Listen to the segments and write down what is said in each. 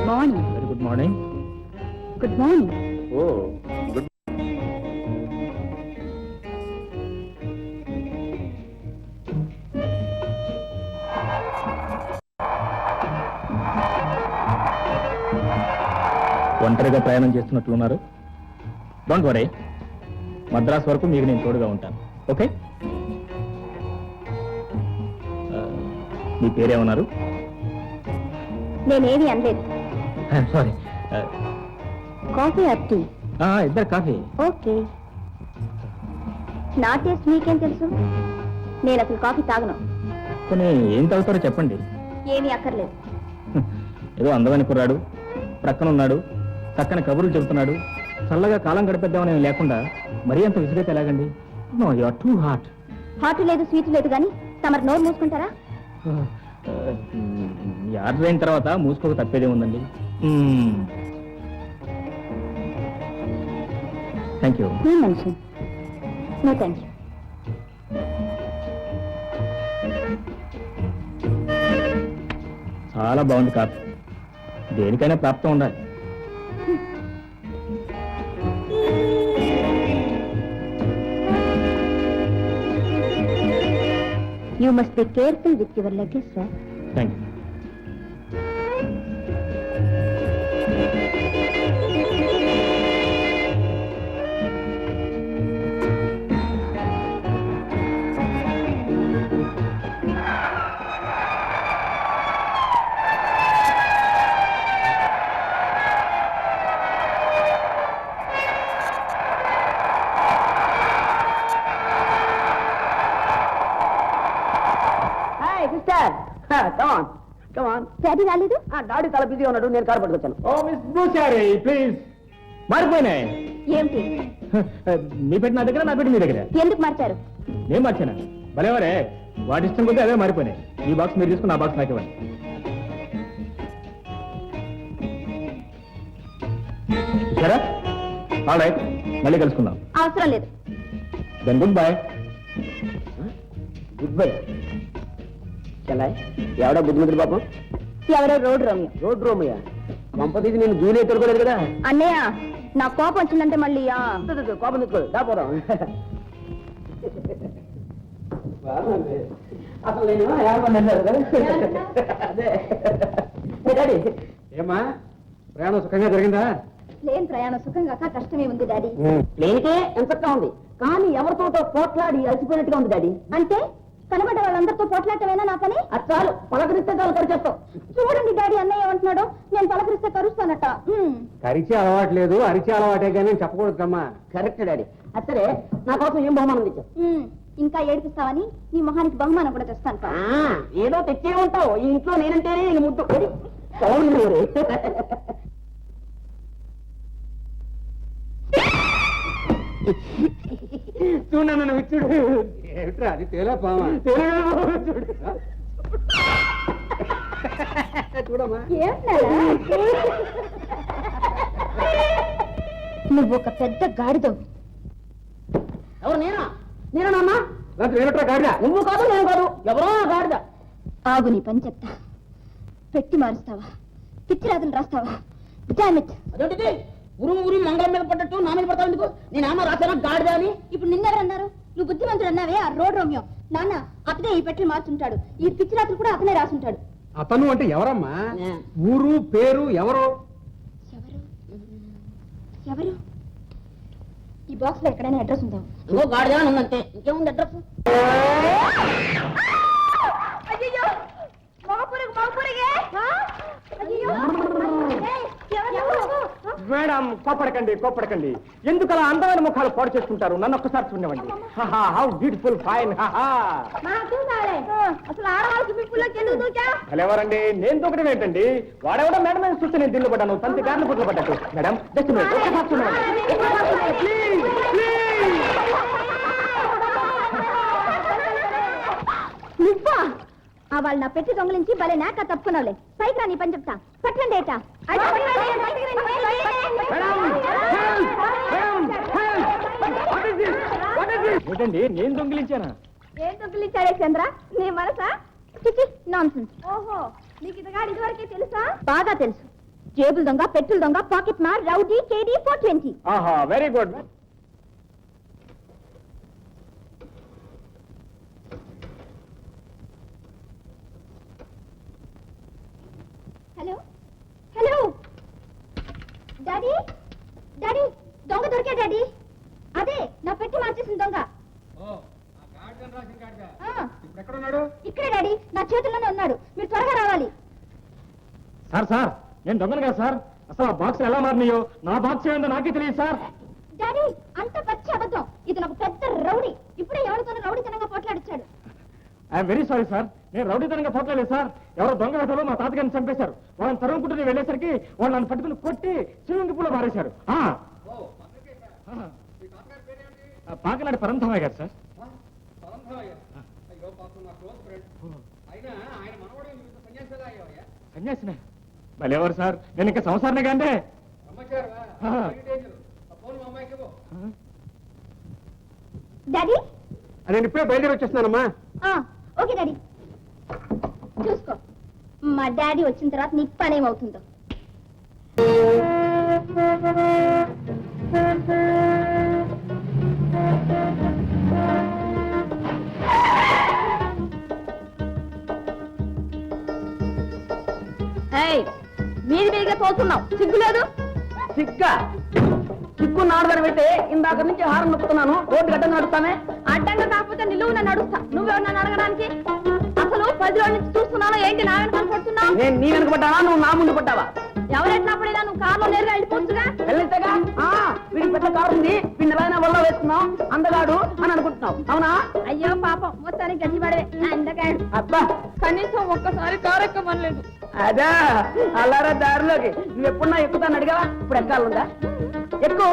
Morning. Very good morning. Good morning. Oh good. ఒంటరిగా ప్రయాణం చేస్తున్నట్లున్నారు. Don't worry, Madras వరకు మీకు నేను తోడుగా ఉంటాను. ఓకే? మీ పేరేమన్నారు? నేనేమి అనలేదు. I'm sorry. Coffee or tea? ఇద్దరు కాఫీ. ఓకే. నా టేస్ట్ మీకేం తెలుసు? నేను అసలు కాఫీ తాగను. కొన్ని ఏం తాగుతారో చెప్పండి. ఏమీ అక్కర్లేదు. ఏదో అందమైన కుర్రాడు ప్రక్కన ఉన్నాడు, చక్కని కబుర్లు చెబుతున్నాడు, చల్లగా కాలం గడిపేద్దామని లేకుండా మరీ అంత విసుగైతే ఎలాగండి? No, you are too hot. Hot లేదు, స్వీట్ లేదు, కానీ తమరు నోరు మూసుకుంటారా? ఆర్డర్ అయిన తర్వాత మూసుకోక తప్పేదే ఉందండి. Thank you. Mention. No thank you. చాలా బాగుంది కాఫీ. దేనికైనా ప్రాప్తం ఉండాలి. You must be careful with your luggage, sir. Thank you. Daddy రాలేదు? డాడీ చాలా బిజీగా ఉన్నాడు, నేను కారు పట్టుకొచ్చాను. Oh miss Bhuchari, please. మారిపోయినాయి. ఏమిటి? మీ పెట్టి నా దగ్గర, నా పెట్టి మీ దగ్గర. ఎందుకు మార్చారు? నేను మార్చానా? భలేవరే, వాటి ఇష్టం కొద్దీ అవే మారిపోయినాయి. ఈ బాక్స్ మీరు తీసుకుని ఆ బాక్స్ నాకు ఇవ్వండి. సరే, ఆల్ రైట్, మళ్ళీ కలుసుకుందాం. అవసరం లేదు. Then good bye. Good bye. చెల్లాయ్, ఎవడా బుద్ధిమంతుడు పాపం? ఎవరో రోడ్ రోమియో. రోడ్ రోమయ్య కంపతీసి నేను జూలీ తొడుకోలేదు కదా. అన్నయ్య, నా కోపం వచ్చిందంటే మళ్ళీ కోపం తెచ్చుకోదు, దాపోదాం. అసలు డాడీ ఏమా, ప్రయాణం సుఖంగా జరిగిందా? ప్లేన్ ప్రయాణం సుఖంగా కష్టమే ఉంది డాడీ. ప్లేన్కే ఎంతగా ఉంది, కానీ ఎవరితో పోట్లాడి అలసిపోయినట్టుగా ఉంది డాడీ. అంటే కనబడ్డ వాళ్ళందరితో పోట్లాటమేనా నా పని? అది చాలు, పలకరిస్తే చాలు కరిచేస్తాం. చూడండి డాడీ, అన్నయ్య ఏమంటున్నాడో, నేను పలకరిస్తే కరుస్తానట. కరిచే అలవాటు లేదు, అరిచే అలవాటే కానీ చెప్పకూడదమ్మా. Correct daddy. అసలే నా కోసం ఏం బహుమానం తెచ్చావు? ఇంకా ఏడిపిస్తావని నీ మొహానికి బహుమానం కూడా తెస్తాను. ఏదో తెచ్చే ఉంటావు, ఈ ఇంట్లో నేనంటేనే నేను ముద్దు. చూడన్న చూడు, ఏమిట్రా అది? తేలా పామా? చూడు చూడమ్మా. నువ్వు ఒక పెద్ద గాడిదవు. ఎవరు? నేనా? నేనమ్మా. ఏమిట్రా గాడిద? నువ్వు కాదు, నేను కాదు, ఎవరో గాడిద. ఆగు, నీ పని చెప్తా. పెట్టి మారుస్తావా? పిచ్చి రాతలు రాస్తావా? అదేంటిది? ఉరుము ఉరి మంగళం మీద పడ్డట్టు నా మీద పడతావు ఎందుకు? నేనేమో రాసానా గాడిద అని? ఇప్పుడు నిన్నెవరన్నారు? నువ్వు బుద్ధిమంతుడు అన్నావే, ఆ రోడ్ రోమియో. నాన్న అతనే ఈ పెట్టి మార్చుంటాడు, ఈ పిచ్చి రాత్రులు కూడా అతనే రాసుంటాడు. అతను అంటే ఎవరమ్మా? ఊరు పేరు ఎవరు? ఎవరు? ఈ బాక్స్ లో ఎక్కడైనా అడ్రస్ ఉందా? ఇంకో గాడిద అని ఉందంటే ఇంకేముంది అడ్రస్? మేడం, కోపడకండి కోపడకండి. ఎందుకు అలా అందమైన ముఖాలు పాడు చేసుకుంటారు? నన్ను ఒక్కసారి చూడవండి. How beautiful, fine. అసలు ఆడవాళ్ళకి ఎవరండి? నేను దూకడం ఏంటండి? వాడెవడో మేడం మీద చూస్తే నేను దిల్లు పడ్డాను, తంతి గార్లు పుట్లు పడ్డట్టు. మేడం జస్ట్ ఒక్కసారి చూడండి. నువ్వా? వాళ్ళు నా పెట్టి దొంగలించి భలే నాక తప్పుకున్నావులే. పైకి నీ పని చెప్తా. పట్టండి ఏటా. ఏంటండి, నేను దొంగిలించానా? ఏం దొంగిలించాడే చంద్ర? నీ మనసా? నాన్సెన్స్. ఓహో, నీకు ఇదిగా ఇదివరకే తెలుసా? బాగా తెలుసు. జేబుల దొంగ, పెట్రోల్ దొంగ, పాకెట్ మార్, రౌడీ, కేడీ, 420. ఆహా, very good. Hello hello daddy, daddy దొంగ దొరికా డాడీ. అదే నా పెట్టి మార్చేసిన దొంగ. ఇక్కడే డాడీ, నా చేతుల్లోనే ఉన్నాడు. మీరు త్వరగా రావాలి. సార్ నేను దొంగను కదా సార్. అసలు ఆ బాక్స్ ఎలా మారినాయో నా బాక్స్ ఏందో నాకే తెలియదు సార్. డాడీ అంత పచ్చి అబద్ధం. ఇది నాకు పెద్ద రౌడీ. ఇప్పుడే ఎవరితోనూ రౌడీతనంగా పోట్లాడిచ్చాడు. I'm very sorry sir. నేను రౌడీతనంగా పోట్లేదు సార్. ఎవరో దొంగ వేటలో మా తాతగారిని చంపేశారు. వాళ్ళని తరుముకుంటూ నేను వెళ్ళేసరికి వాళ్ళు నన్ను పట్టుకుని కొట్టి స్విమ్మింగ్ పూల్లో మారేశారు. పాకనాడు పరంధమయ్య గారు సార్. సన్యాసిన మళ్ళీ ఎవరు సార్? నేను ఇంకా సంసారనే కాంటే. డాడీ నేను ఇప్పుడే బయలుదేరి వచ్చేస్తున్నానమ్మా. ఓకే డాడీ, చూసుకో మా డాడీ వచ్చిన తర్వాత నీ పనేమవుతుందో. మీది మీదిగా తోస్తున్నావు, సిగ్గులేదు? సిగ్గు నాడదని పెట్టి ఇందాక నుంచి హారం నొక్కుతున్నాను. రోడ్డు గడ్డ నడుస్తానే. అడ్డంగా కాకపోతే నిలువున నడుస్తా. నువ్వెవరన్నా అడగడానికి? అసలు 10 రోజుల నుంచి చూస్తున్నాను. ఏంటి నా వెనక పడుతున్నావు? నేను నీ వెనక పడ్డావా, నువ్వు నా ముందు పడ్డావా? ఎవరెట్లా పడేలా నువ్వు కారులో నేరుగా వెళ్ళిపోతుగా. వెళ్ళితేగా వీడికి పెద్ద కారు ఉంది, వీడిని ఎలా వల్ల వేస్తున్నావు, అందగాడు అని అనుకుంటున్నావు, అవునా? అయ్యో పాపం, మొత్తానికి గట్టి పడవే అందగాడు. అబ్బా, కనీసం ఒక్కసారి కారు ఎక్కమనలేదు. అదా అల్లారా దారిలోకి నువ్వు ఎప్పుడున్నా ఎక్కుతాను అడిగావా? ఇప్పుడు ఎక్కాలందా? ఎక్కువ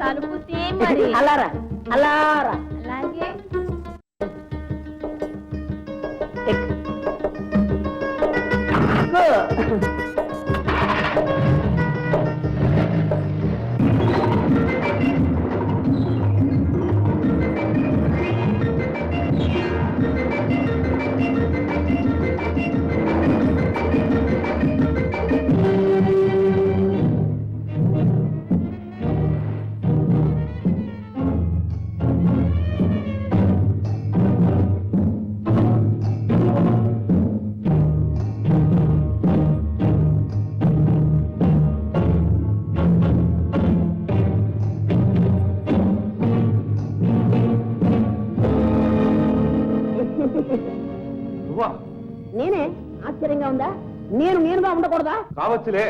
తలుపు తీ మరి. అల్లారా అల్లారా. అలాగే నేనే. ఆశ్చర్యంగా ఉందా? నేనుగా ఉండకూడదా? కావచ్చులే.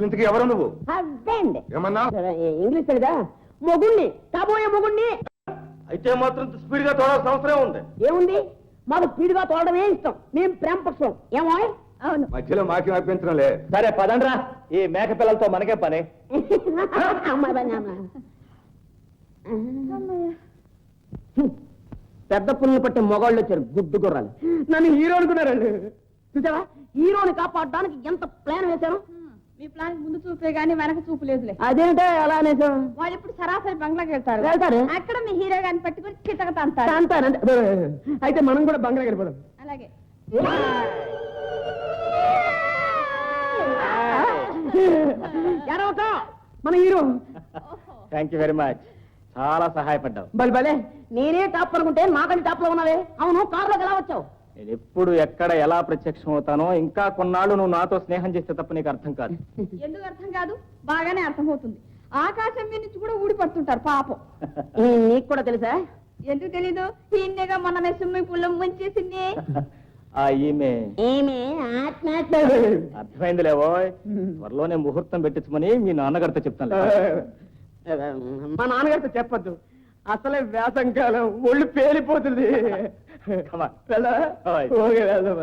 ఇంతకీ ఎవరు నువ్వు? హస్బెండ్. ఏమన్నా? ఇంగ్లీష్ తెలీదా? మొగుణ్ణి, కాబోయే మొగుణ్ణి. అయితే మాత్రం స్పీడ్ గా తోడాల్సిన అవసరం ఉంది. ఏముంది, మాకు స్పీడ్ గా తోడడమే ఇష్టం. మేము ప్రేమ పక్షం. ఏమో? అవును. మధ్యలో మాకేం అభ్యంతరంలే. సరే పదండ్రా, ఈ మేక పిల్లలతో మనకే పని. పెద్ద పుల్లు పట్టే మొగాళ్ళు వచ్చారు, గుడ్డు గుర్రాలు. నన్ను హీరో అనుకున్నారండి. చూసావా, హీరోని కాపాడడానికి ఎంత ప్లాన్ వేశాను. మీ ప్లాన్ ముందు చూపే గానీ వెనక చూపు లేదులే. అదేంటే ఎలా అనేసాం? వాళ్ళు ఇప్పుడు సరాసరి బంగ్లాకి వెళ్తారు. అక్కడ మీ హీరో గాని పట్టుకుని చితక అంటారంటే అయితే మనం కూడా బంగ్లాకి వెళ్ళిపోదాం. అలాగే. ఎడవక, మన hero. Thank you very much. చాలా సహాయపడ్డావు. భలే నేనే టాప్ అనుకుంటే నాకంటే టాప్ లో ఉన్నావే. అవును, కారులోకి ఎలా వచ్చావు? నేను ఎప్పుడు ఎక్కడ ఎలా ప్రత్యక్షం అవుతానో, ఇంకా కొన్నాళ్ళు నువ్వు నాతో స్నేహం చేస్తే తప్ప నీకు అర్థం కాదు. ఎందుకు అర్థం కాదు? బాగానే అర్థమవుతుంది. ఆకాశం మీద నుంచి కూడా ఊడి పడుతుంటారు పాపం. నీకు కూడా తెలుసా? ఎందుకు తెలీదు? ఈయనగా మొన్న స్విమ్మింగ్ పూల్ లో ముంచేసింది. ఈమె అర్థమైందిలేవో. త్వరలోనే ముహూర్తం పెట్టించమని మీ నాన్నగారితో చెప్తాను. మా నాన్నగారితో చెప్పద్దు, అసలే వేసంకాలం ఒళ్ళు పేలిపోతుంది. Come on. వెళ్దామా? All right. ఓకే, వెళ్దాం.